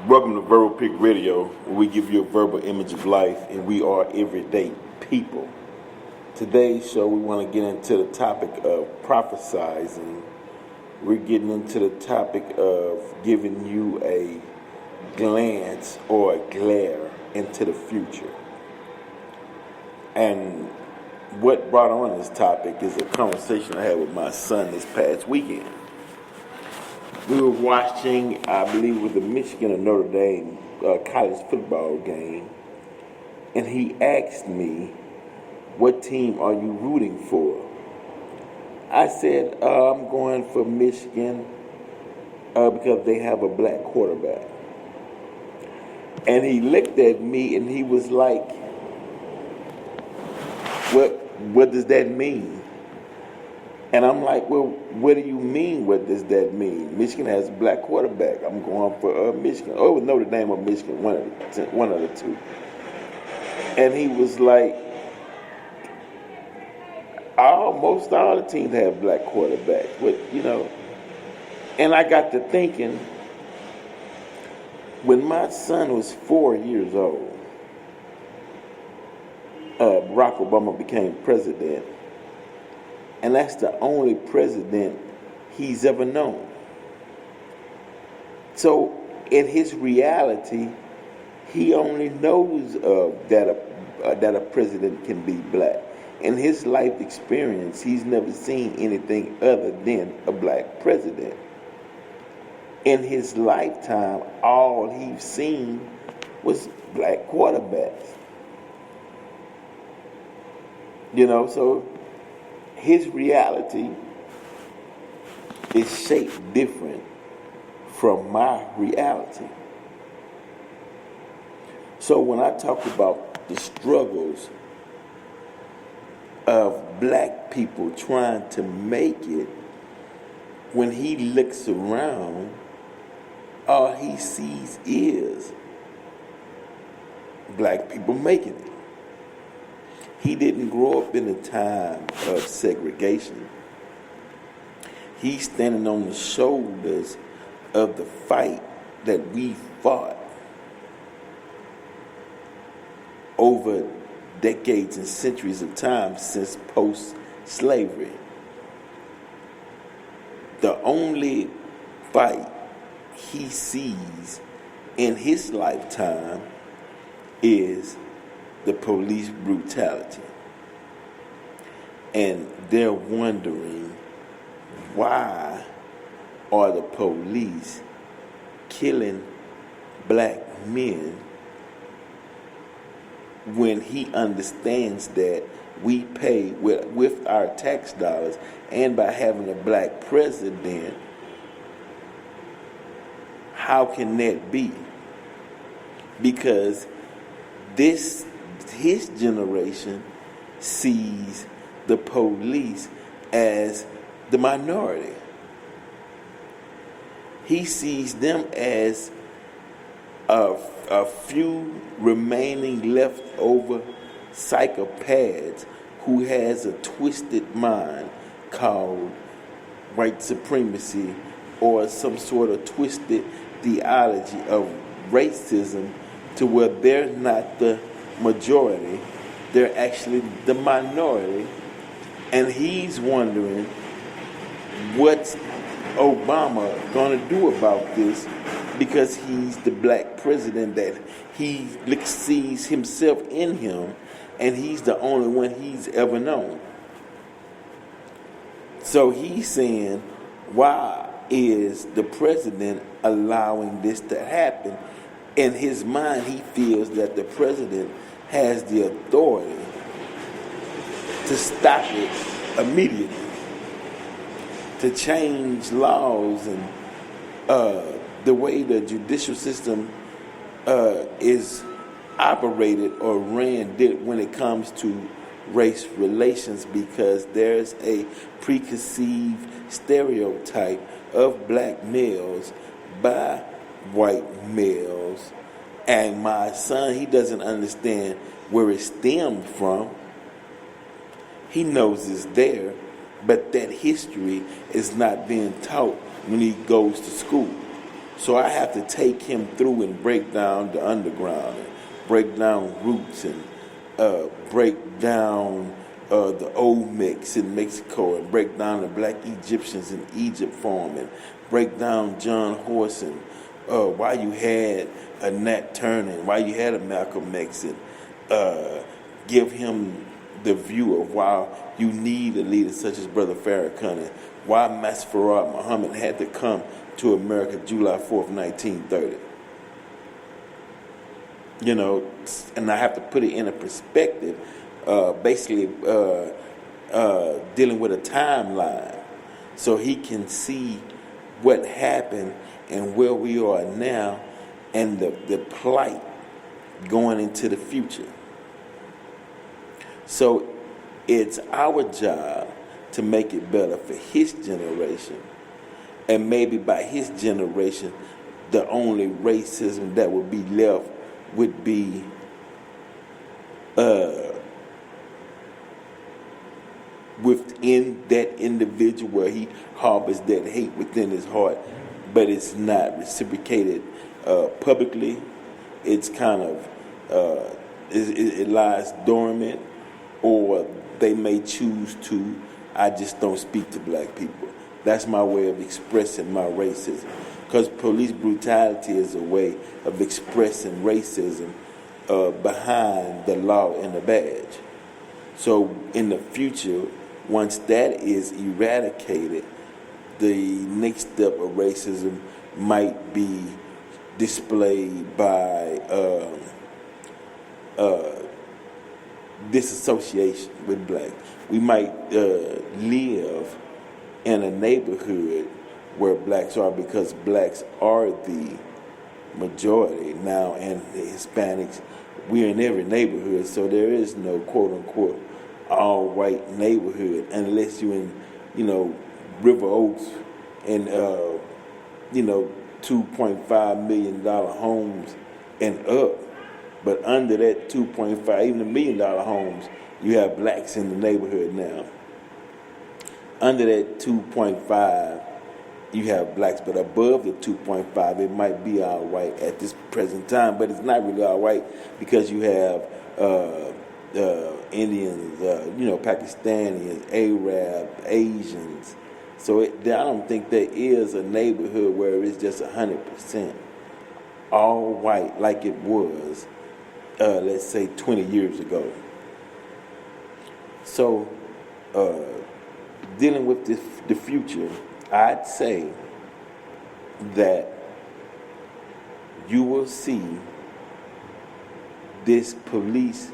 Welcome to Verbal Pick Radio, where we give you a verbal image of life, and we are everyday people. Today's show, we want to get into the topic of prophesizing. We're getting into the topic of giving you a glance or a glare into the future. And what brought on this topic is a conversation I had with my son this past weekend. We were watching, I believe, with the Michigan and Notre Dame college football game, and he asked me, "What team are you rooting for?" I said, "I'm going for Michigan because they have a black quarterback." And he looked at me and he was like, "What does that mean?" And I'm like, "Well, what do you mean, what does that mean? Michigan has a black quarterback. I'm going for Michigan." Oh, it was Notre Dame or Michigan, one of the two. And he was like, most all the teams have black quarterbacks. But, and I got to thinking, when my son was 4 years old, Barack Obama became president. And that's the only president he's ever known. So in his reality, he only knows that a president can be black. In his life experience, he's never seen anything other than a black president. In his lifetime, all he's seen was black quarterbacks. So his reality is shaped different from my reality. So when I talk about the struggles of black people trying to make it, when he looks around, all he sees is black people making it. He didn't grow up in a time of segregation. He's standing on the shoulders of the fight that we fought over decades and centuries of time since post-slavery. The only fight he sees in his lifetime is the police brutality. And they're wondering, why are the police killing black men when he understands that we pay with our tax dollars, and by having a black president, how can that be? Because his generation sees the police as the minority. He sees them as a few remaining leftover psychopaths who has a twisted mind called white supremacy or some sort of twisted theology of racism, to where they're not the majority, they're actually the minority. And he's wondering, what's Obama going to do about this, because he's the black president that he sees himself in him, and he's the only one he's ever known. So he's saying, why is the president allowing this to happen? In his mind, he feels that the president has the authority to stop it immediately, to change laws and the way the judicial system is operated or ran when it comes to race relations, because there's a preconceived stereotype of black males by white males. And my son, he doesn't understand where it stemmed from. He knows it's there, but that history is not being taught when he goes to school. So I have to take him through and break down the underground, and break down roots, and break down the Olmecs in Mexico, and break down the black Egyptians in Egypt for him, and break down John Horse, and why you had a Nat Turner, and why you had a Malcolm X, and give him the view of why you need a leader such as Brother Farrakhan, and why Masfarad Muhammad had to come to America July 4th, 1930. You know, and I have to put it in a perspective, basically dealing with a timeline, so he can see what happened and where we are now, and the plight going into the future. So it's our job to make it better for his generation, and maybe by his generation, the only racism that would be left would be within that individual, where he harbors that hate within his heart, but it's not reciprocated publicly. It's kind of it lies dormant, or they may choose to. I just don't speak to black people. That's my way of expressing my racism. Because police brutality is a way of expressing racism behind the law and the badge. So in the future, once that is eradicated, the next step of racism might be displayed by disassociation with blacks. We might live in a neighborhood where blacks are, because blacks are the majority now, and the Hispanics, we're in every neighborhood, so there is no quote-unquote all-white neighborhood unless you're in, River Oaks and, $2.5 million homes and up. But under that 2.5, even the $1 million homes, you have blacks in the neighborhood now. Under that 2.5, you have blacks, but above the 2.5, it might be all white at this present time, but it's not really all white, because you have Indians, Pakistanis, Arab, Asians. So I don't think there is a neighborhood where it's just 100% all white like it was, let's say 20 years ago. So dealing with the future, I'd say that you will see this police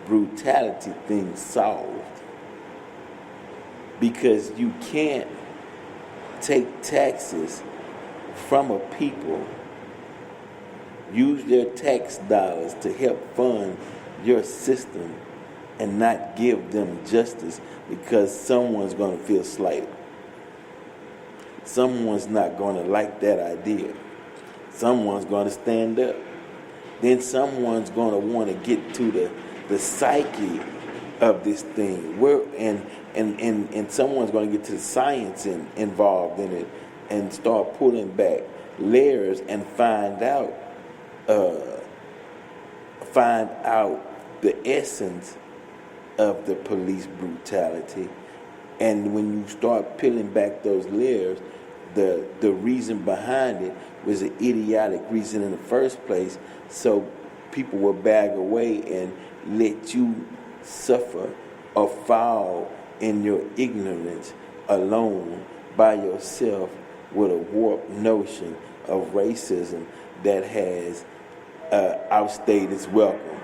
brutality thing solved, because you can't take taxes from a people, use their tax dollars to help fund your system, and not give them justice, because someone's going to feel slighted. Someone's not going to like that idea. Someone's going to stand up. Then someone's going to want to get to the psyche of this thing. And someone's going to get to the science involved in it, and start pulling back layers and find out the essence of the police brutality. And when you start peeling back those layers, the reason behind it was an idiotic reason in the first place, so people will bag away and let you suffer or fall in your ignorance alone by yourself, with a warped notion of racism that has outstayed its welcome.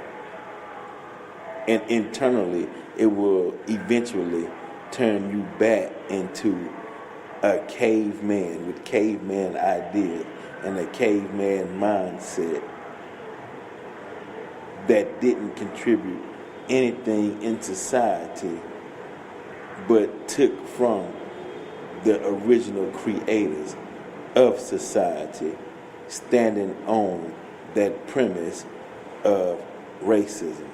And internally, it will eventually turn you back into a caveman with caveman ideas and a caveman mindset that didn't contribute anything in society, but took from the original creators of society, standing on that premise of racism.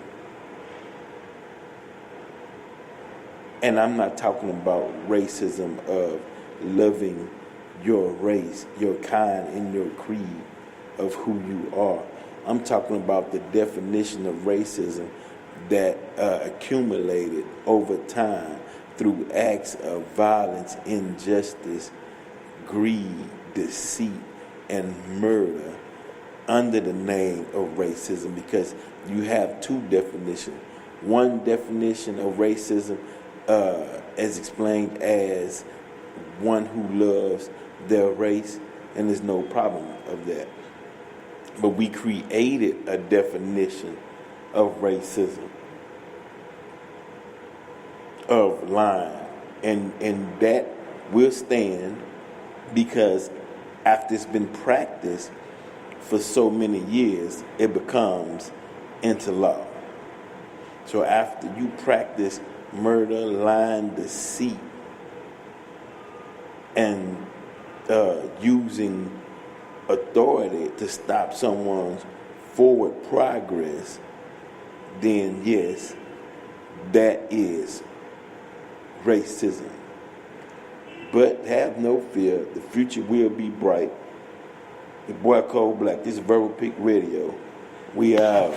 And I'm not talking about racism of loving your race, your kind, and your creed of who you are. I'm talking about the definition of racism that accumulated over time through acts of violence, injustice, greed, deceit, and murder under the name of racism, because you have two definitions. One definition of racism is explained as one who loves their race, and there's no problem of that. But we created a definition of racism, of lying, and that will stand because after it's been practiced for so many years, it becomes into law. So after you practice murder, lying, deceit, and using authority to stop someone's forward progress, then yes, that is racism. But have no fear, the future will be bright. The boy Cold Black, this is Verbal Peak Radio. We are